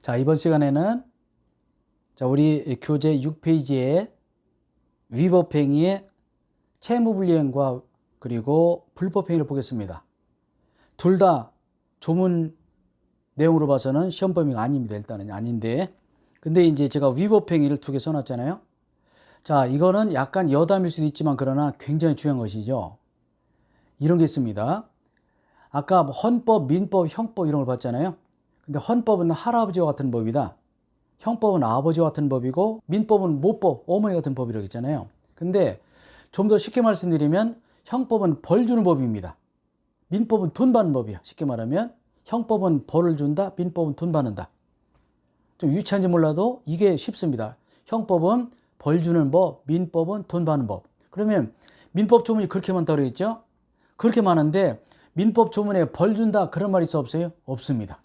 자, 이번 시간에는 우리 교재 6페이지에 위법행위의 채무불이행과 그리고 불법행위를 보겠습니다. 둘 다 조문 내용으로 봐서는 시험 범위가 아닙니다. 일단은 아닌데, 근데 이제 제가 위법행위를 두 개 써놨잖아요. 자, 이거는 약간 여담일 수도 있지만 그러나 굉장히 중요한 것이죠. 이런 게 있습니다. 아까 헌법, 민법, 형법 이런 걸 봤잖아요. 근데 헌법은 할아버지와 같은 법이다. 형법은 아버지와 같은 법이고, 민법은 모법, 어머니 같은 법이라고 했잖아요. 근데 좀 더 쉽게 말씀드리면 형법은 벌 주는 법입니다. 민법은 돈 받는 법이야. 쉽게 말하면 형법은 벌을 준다, 민법은 돈 받는다. 좀 유치한지 몰라도 이게 쉽습니다. 형법은 벌 주는 법, 민법은 돈 받는 법. 그러면 민법 조문이 그렇게 많다고 그랬죠? 그렇게 많은데 민법 조문에 벌 준다 그런 말이 있어 없어요? 없습니다.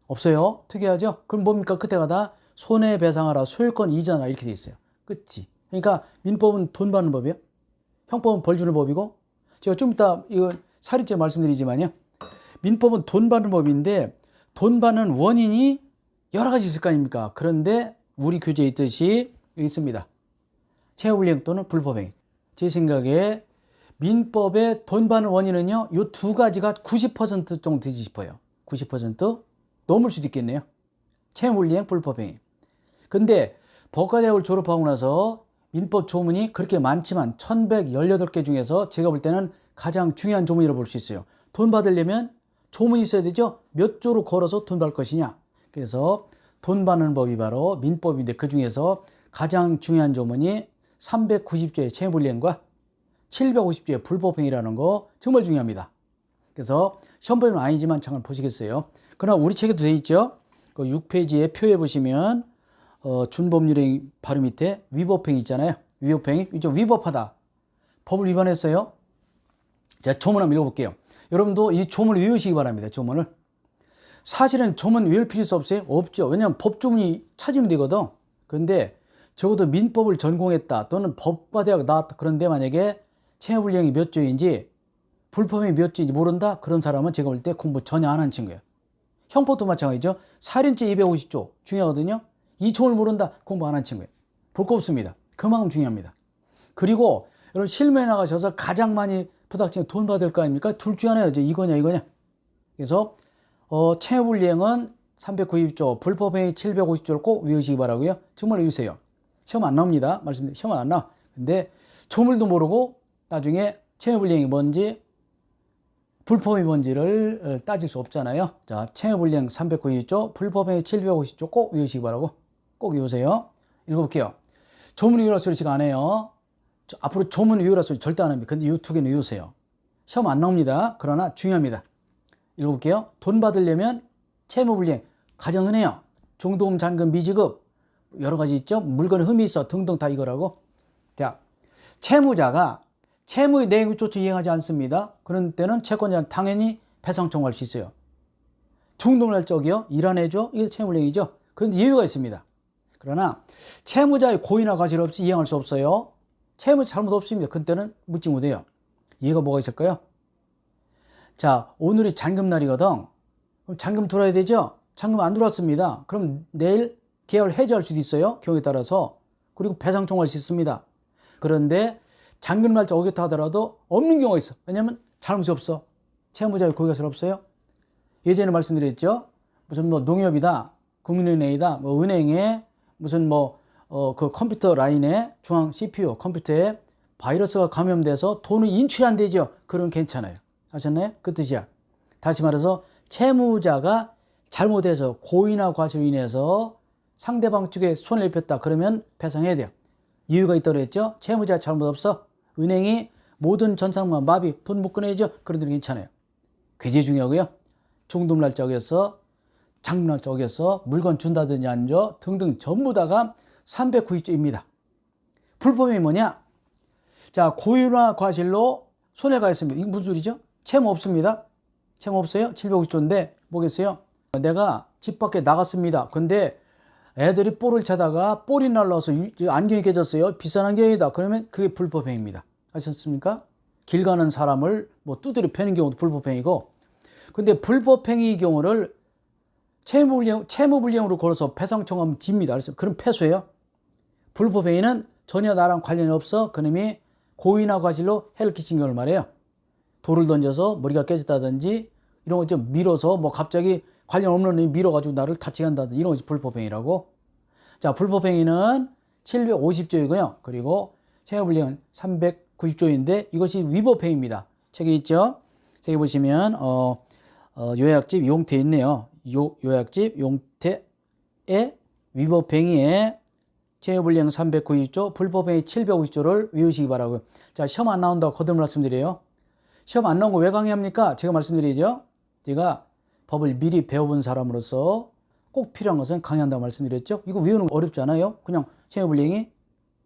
없어요. 특이하죠? 그럼 뭡니까? 그때가 다 손해배상하라, 소유권 이전하라 이렇게 돼 있어요. 끝이. 그러니까 민법은 돈 받는 법이에요. 형법은 벌 주는 법이고, 제가 좀 이따 이거 사리째 말씀드리지만요. 민법은 돈 받는 법인데 돈 받는 원인이 여러 가지 있을 거 아닙니까? 그런데 우리 교재에 있듯이 여기 있습니다. 채무불이행 또는 불법행위. 제 생각에 민법의 돈 받는 원인은요, 이 두 가지가 90% 정도 되지 싶어요. 90% 넘을 수도 있겠네요. 채무불이행, 불법행위. 근데 법과대학을 졸업하고 나서 민법 조문이 그렇게 많지만 1118개 중에서 제가 볼 때는 가장 중요한 조문이라고 볼 수 있어요. 돈 받으려면 조문이 있어야 되죠. 몇 조로 걸어서 돈 받을 것이냐. 그래서 돈 받는 법이 바로 민법인데 그 중에서 가장 중요한 조문이 390조의 채무불이행과 750조의 불법행위라는 거 정말 중요합니다. 그래서 시험 범위는 아니지만 잠깐 보시겠어요. 그러나 우리 책에도 되어 있죠. 그 6페이지에 표에 보시면 준법률의 바로 밑에 위법행위 있잖아요. 위법행위. 이제 위법하다. 법을 위반했어요. 제가 조문 한번 읽어볼게요. 여러분도 이 조문을 외우시기 바랍니다. 조문을. 사실은 조문 외울 필요 없어요? 없죠. 왜냐하면 법조문이 찾으면 되거든. 그런데 적어도 민법을 전공했다 또는 법과대학 나왔다. 그런데 만약에 채무불이행이 몇 조인지 불법행위 몇 조인지 모른다? 그런 사람은 제가 볼 때 공부 전혀 안 한 친구예요. 형법도 마찬가지죠. 살인죄 250조 중요하거든요. 이 조문을 모른다? 공부 안 한 친구예요. 볼 거 없습니다. 그만큼 중요합니다. 그리고 여러분 실무에 나가셔서 가장 많이 부닥치는 돈 받을 거 아닙니까? 둘 중 하나예요. 이거냐 이거냐. 그래서 채무불이행은 390조, 불법행위 750조를 꼭 외우시기 바라고요. 정말 외우세요. 시험 안 나옵니다. 말씀드린 시험 안 나와. 근데 조물도 모르고 나중에 채무불이행이 뭔지 불법이 뭔지를 따질 수 없잖아요. 자, 채무불이행 390조, 불법행위 750조 꼭 외우시기 바라고. 꼭 외우세요. 읽어볼게요. 조문 외우라 소리 제가 안 해요. 앞으로 조문 외우라 소리 절대 안 합니다. 근데 이 두 개는 외우세요. 시험 안 나옵니다. 그러나 중요합니다. 읽어볼게요. 돈 받으려면 채무불이행 가장 흔해요. 중도금, 잔금, 미지급 여러 가지 있죠. 물건 흠이 있어 등등 다 이거라고. 자, 채무자가 채무의 내용조차 이행하지 않습니다. 그런 때는 채권자는 당연히 배상 청구할 수 있어요. 중도날 적이요. 일 안 해줘. 이게 채무불이행이죠. 그런데 예외가 있습니다. 그러나 채무자의 고의나 과실 없이 이행할 수 없어요. 채무 잘못 없습니다. 그때는 묻지 못해요. 이해가 뭐가 있을까요? 자, 오늘이 잔금날이거든. 그럼 잔금 들어야 되죠? 잔금 안 들어왔습니다. 그럼 내일 계약을 해지할 수도 있어요. 경우에 따라서. 그리고 배상 청구할 수 있습니다. 그런데 잔금 날짜 오겠다 하더라도 없는 경우가 있어. 왜냐하면 잘못이 없어. 채무자의 고의가 없어요. 예전에 말씀드렸죠. 무슨 농협이다, 국민은행이다, 은행에 무슨 그 컴퓨터 라인에 중앙 CPU 컴퓨터에 바이러스가 감염돼서 돈이 인출이 안 되죠. 그럼 괜찮아요. 아셨나요? 그 뜻이야. 다시 말해서 채무자가 잘못해서 고의나 과실로 인해서 상대방 측에 손해를 입혔다. 그러면 배상해야 돼요. 이유가 있다고 했죠. 채무자 잘못 없어. 은행이 모든 전산과 마비 돈 못 꺼내죠. 그런 데는 괜찮아요. 굉장히 중요하고요. 중도금 날짜 어겼어, 잔금 날짜 어겼어, 물건 준다든지 안 줘 등등 전부 다가 390조입니다. 불법이 뭐냐? 자, 고의나 과실로 손해가 있습니다. 이게 무슨 소리죠? 채무 없습니다. 채무 없어요? 750조인데 뭐겠어요? 내가 집 밖에 나갔습니다. 근데 애들이 볼을 차다가 볼이 날라와서 안경이 깨졌어요. 비싼 안경이다. 그러면 그게 불법행위입니다. 아셨습니까? 길 가는 사람을 두드려 패는 경우도 불법행위고, 근데 불법행위 경우를 채무불이행으로 걸어서 배상 청구하면 집니다. 그래서 그럼 패소예요. 불법행위는 전혀 나랑 관련이 없어. 그놈이 고의나 과실로 해를 끼친 경우를 말해요. 돌을 던져서 머리가 깨졌다든지 이런 거 좀 밀어서 뭐 갑자기 관련 없는 놈이 밀어가지고 나를 다치게 한다든지 이런 것이 불법행위라고. 자, 불법행위는 750조이고요. 그리고 채무불이행은 390조인데 이것이 위법행위입니다. 책에 있죠. 책에 보시면 요약집 용태 있네요. 요약집 용태의 위법행위에 채무불이행 390조, 불법행위 750조를 외우시기 바라고요. 자, 시험 안 나온다고 거듭 말씀드려요. 시험 안 나온 거 왜 강의합니까? 제가 말씀드리죠. 제가 법을 미리 배워본 사람으로서 꼭 필요한 것은 강의한다고 말씀드렸죠. 이거 외우는 거 어렵지 않아요? 그냥 채무불이행이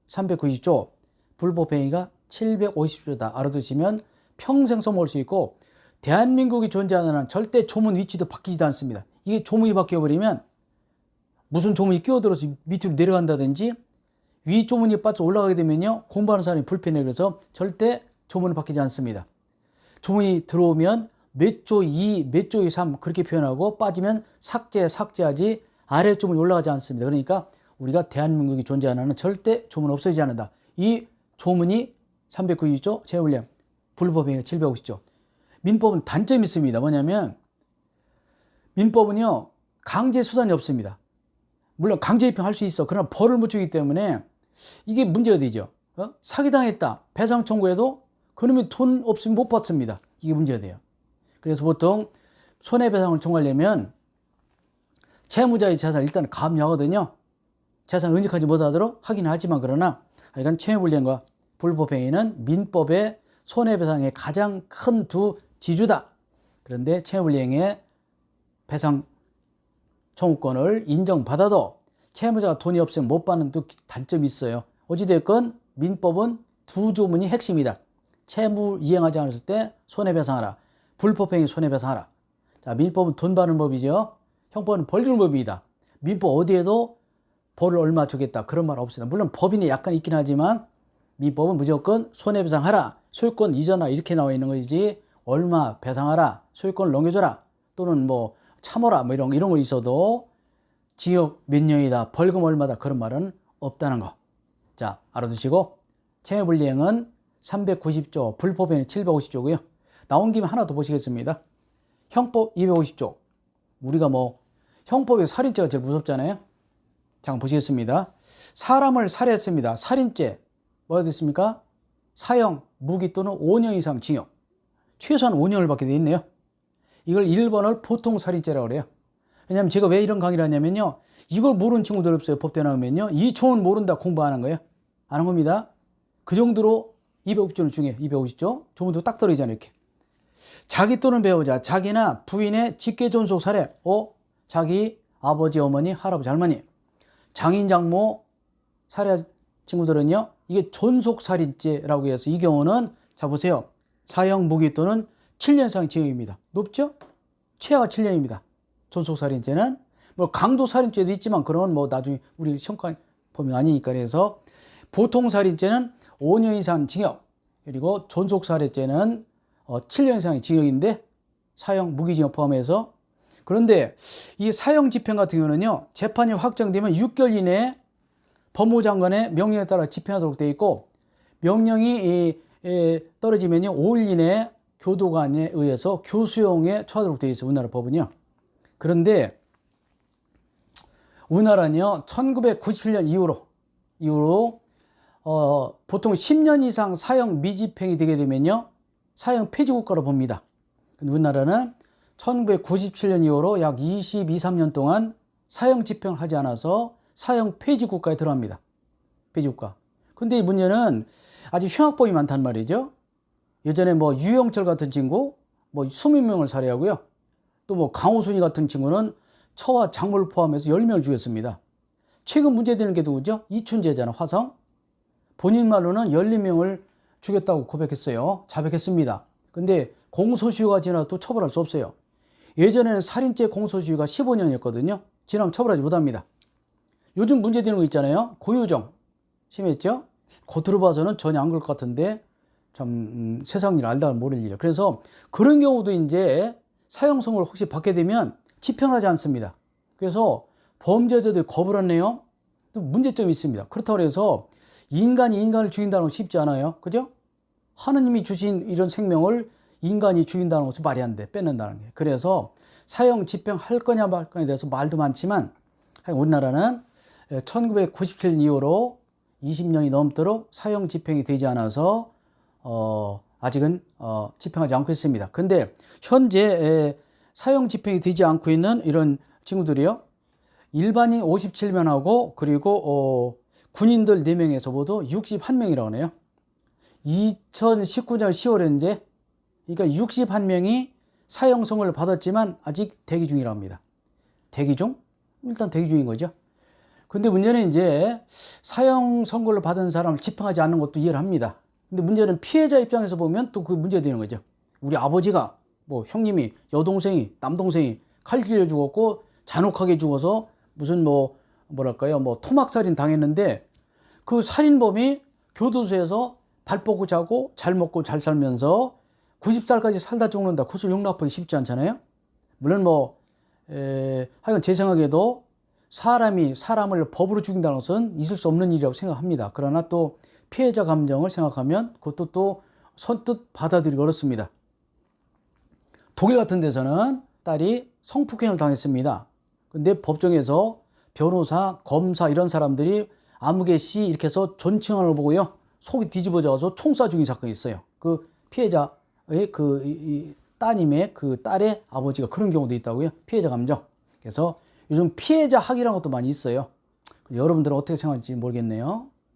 390조, 불법행위가 750조다 알아두시면 평생 써먹을 수 있고, 대한민국이 존재하는 한 절대 조문 위치도 바뀌지도 않습니다. 이게 조문이 바뀌어버리면 무슨 조문이 끼어들어서 밑으로 내려간다든지 위 조문이 빠져 올라가게 되면요, 공부하는 사람이 불편해. 그래서 절대 조문은 바뀌지 않습니다. 조문이 들어오면 몇 조 2, 몇 조 3 그렇게 표현하고 빠지면 삭제하지 아래 조문이 올라가지 않습니다. 그러니까 우리가 대한민국이 존재하는 한은 절대 조문 없어지지 않는다. 이 조문이 392조, 채무불이행, 불법행위 750조. 민법은 단점이 있습니다. 뭐냐면 민법은요, 강제 수단이 없습니다. 물론 강제 입행할 수 있어. 그러나 벌을 못 주기 때문에 이게 문제가 되죠. 사기당했다. 배상 청구해도 그놈이 돈 없으면 못 받습니다. 이게 문제가 돼요. 그래서 보통 손해배상을 청구하려면 채무자의 재산을 일단 감유하거든요. 재산 은닉하지 못하도록 하긴 하지만, 그러나 하여간 채무불이행과 불법행위는 민법의 손해배상의 가장 큰 두 지주다. 그런데 채무불이행의 배상 청구권을 인정받아도 채무자가 돈이 없으면 못 받는 또 단점이 있어요. 어찌됐건 민법은 두 조문이 핵심이다. 채무 이행하지 않았을 때 손해배상하라. 불법행위 손해배상하라. 자, 민법은 돈 받는 법이죠. 형법은 벌 주는 법입니다. 민법 어디에도 벌을 얼마 주겠다 그런 말 없습니다. 물론 법인이 약간 있긴 하지만 민법은 무조건 손해배상하라. 소유권 이전하라 이렇게 나와 있는 것이지 얼마 배상하라, 소유권을 넘겨줘라, 또는 뭐 참어라 뭐 이런 거 있어도 징역 몇 년이다, 벌금 얼마다 그런 말은 없다는 거. 자, 알아두시고 채무불이행은 390조, 불법행위 750조고요. 나온 김에 하나 더 보시겠습니다. 형법 250조. 우리가 뭐 형법의 살인죄가 제일 무섭잖아요. 잠깐 보시겠습니다. 사람을 살해했습니다. 살인죄 뭐가 됐습니까? 사형, 무기 또는 5년 이상 징역. 최소한 5년을 받게 되어 있네요. 이걸 1번을 보통살인죄라고 그래요. 왜냐하면 제가 왜 이런 강의를 하냐면요, 이걸 모르는 친구들 없어요. 법대 나오면요, 이 조문 모른다 공부 안 한 거예요. 안 한 겁니다. 그 정도로 250조는 중요해요. 250조 조문도 딱 떨어지잖아요. 이렇게 자기 또는 배우자, 자기나 부인의 직계존속 살해, 자기 아버지, 어머니, 할아버지, 할머니, 장인, 장모 살해한 친구들은요, 이게 존속살인죄라고 해서 이 경우는 자 보세요. 사형, 무기 또는 7년 이상 징역입니다. 높죠? 최하가 7년입니다. 존속살인죄는 뭐 강도살인죄도 있지만 그런 뭐 나중에 우리 시험관 범위 아니니까. 그래서 보통살인죄는 5년 이상 징역, 그리고 존속살인죄는 7년 이상의 징역인데 사형, 무기징역 포함해서. 그런데 이 사형 집행 같은 경우는요, 재판이 확정되면 6개월 이내에 법무장관의 명령에 따라 집행하도록 되어 있고, 명령이 떨어지면요 5일 이내에 교도관에 의해서 교수형에 처하도록 되어 있어요. 우리나라 법은요. 그런데 우리나라는요 1997년 이후로 보통 10년 이상 사형 미집행이 되게 되면요 사형 폐지 국가로 봅니다. 우리나라는 1997년 이후로 약 23년 동안 사형 집행을 하지 않아서 사형 폐지 국가에 들어갑니다. 폐지 국가. 근데 이 문제는 아주 흉악범이 많단 말이죠. 예전에 뭐 유영철 같은 친구 뭐 20명을 살해하고요. 또 뭐 강호순이 같은 친구는 처와 작물을 포함해서 10명을 죽였습니다. 최근 문제되는 게 누구죠? 이춘재잖아, 화성. 본인 말로는 14명을 죽였다고 고백했어요. 자백했습니다. 근데 공소시효가 지나도 처벌할 수 없어요. 예전에는 살인죄 공소시효가 15년이었거든요. 지나면 처벌하지 못합니다. 요즘 문제되는 거 있잖아요. 고유정 심했죠? 겉으로 봐서는 전혀 안 그럴 것 같은데 참 세상 일 알다가 모를 일이에요. 그래서 그런 경우도 이제 사형 선고를 혹시 받게 되면 집행하지 않습니다. 그래서 범죄자들이 겁을 안내요. 또 문제점이 있습니다. 그렇다고 해서 인간이 인간을 죽인다는 건 쉽지 않아요. 그죠? 하느님이 주신 이런 생명을 인간이 죽인다는 것은 말이 안 돼. 뺏는다는 게. 그래서 사형 집행할 거냐 말 거냐에 대해서 말도 많지만 우리나라는 1997년 이후로 20년이 넘도록 사형 집행이 되지 않아서 아직은 집행하지 않고 있습니다. 근데 현재 사형 집행이 되지 않고 있는 이런 친구들이요. 일반인 57명하고 그리고 군인들 4명에서 모두 61명이라고 하네요. 2019년 10월에 이제 그러니까 61명이 사형 선고를 받았지만 아직 대기 중이라고 합니다. 대기 중? 일단 대기 중인 거죠. 근데 문제는 이제 사형 선고를 받은 사람을 집행하지 않는 것도 이해를 합니다. 근데 문제는 피해자 입장에서 보면 또 그 문제가 되는 거죠. 우리 아버지가 뭐 형님이 여동생이 남동생이 칼 길려 죽었고 잔혹하게 죽어서 무슨 뭐랄까요 토막살인 당했는데 그 살인범이 교도소에서 발 뻗고 자고 잘 먹고 잘 살면서 90살까지 살다 죽는다. 그것을 용납하기 쉽지 않잖아요. 물론 하여간 제 생각에도 사람이 사람을 법으로 죽인다는 것은 있을 수 없는 일이라고 생각합니다. 그러나 또 피해자 감정을 생각하면 그것도 또 선뜻 받아들이기 어렵습니다. 독일 같은 데서는 딸이 성폭행을 당했습니다. 근데 법정에서 변호사, 검사 이런 사람들이 아무개 씨 이렇게 해서 존칭하는 걸 보고요. 속이 뒤집어져서 총 쏴 죽인 사건이 있어요. 그 피해자의 이 따님의 그 딸의 아버지가 그런 경우도 있다고요. 피해자 감정. 그래서 요즘 피해자 학이라는 것도 많이 있어요. 여러분들은 어떻게 생각할지 모르겠네요.